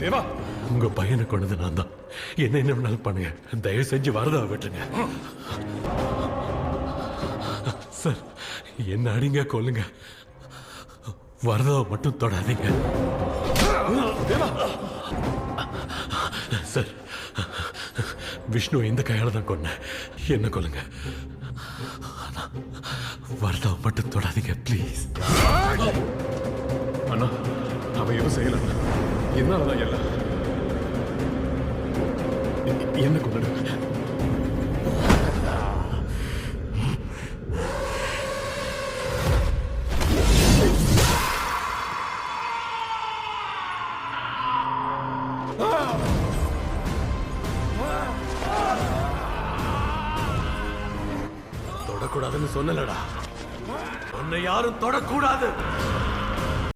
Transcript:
தேவா, உங்க பையனை கொண்டது நான் தான். என்ன வேணாலும் பண்ணுங்க, தயவு செஞ்சு வரதாவை விட்டுருங்க. சார், என்ன அடிங்க கொல்லுங்க, வரதாவை மட்டும் தொடாதீங்க. தேவா, சார், விஷ்ணு இந்த கையால தான் கொன்னேன். என்ன கொல்லுங்க, வரதாவை மட்டும் தொடாதீங்க ப்ளீஸ். அண்ணா, அவன் எதுவும் செய்யல. என்னாலதான் எல்லாம். என்ன கொண்டு தொடக்கூடாதுன்னு சொன்னலடா, உன்னை யாரும் தொடக்கூடாது.